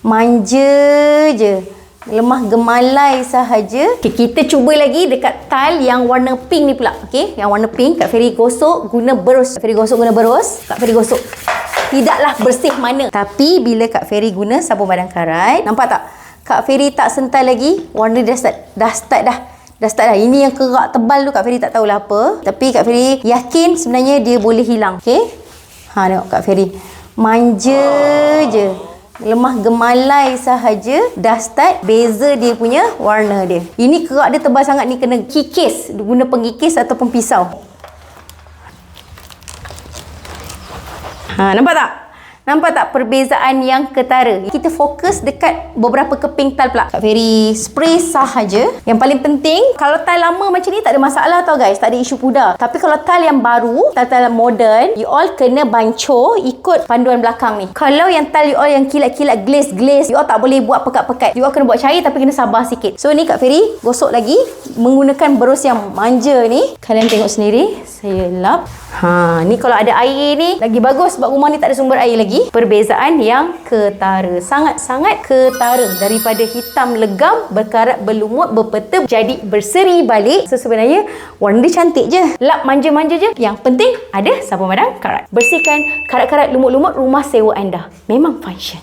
Manja je. Lemah gemalai sahaja. Okay, kita cuba lagi dekat tile yang warna pink ni pula. Okay, yang warna pink. Kak Feri gosok guna berus. Kak Feri gosok guna berus. Kak Feri gosok. Tidaklah bersih mana. Tapi bila Kak Feri guna sabun padang karat, nampak tak? Kak Feri tak sental lagi. Warna dia dah start dah. Ini yang kerak tebal tu Kak Feri tak tahulah apa. Tapi Kak Feri yakin sebenarnya dia boleh hilang. Okay. Tengok Kak Feri. Manja je. Lemah gemalai sahaja dah start beza dia punya warna dia. Ini kerak dia tebal sangat ni, kena kikis. Guna pengkikis ataupun pisau. Nampak tak? Nampak tak perbezaan yang ketara? Kita fokus dekat beberapa keping tile pula. Kak Feri spray sahaja. Yang paling penting, kalau tile lama macam ni tak ada masalah tau guys. Tak ada isu pudar. Tapi kalau tile yang baru, tile modern, you all kena bancuh ikut panduan belakang ni. Kalau yang tile you all yang kilat-kilat glaze, you all tak boleh buat pekat-pekat. You all kena buat cair tapi kena sabar sikit. So ni Kak Feri gosok lagi menggunakan berus yang manja ni. Kalian tengok sendiri. Saya lap. Ni kalau ada air ni lagi bagus sebab rumah ni tak ada sumber air lagi. Perbezaan yang ketara, sangat-sangat ketara. Daripada hitam legam, berkarat berlumut, berpeta, jadi berseri balik. So sebenarnya warna dia cantik je, lap manja-manja je. Yang penting ada sabun padang karat. Bersihkan karat-karat lumut-lumut rumah sewa anda. Memang function.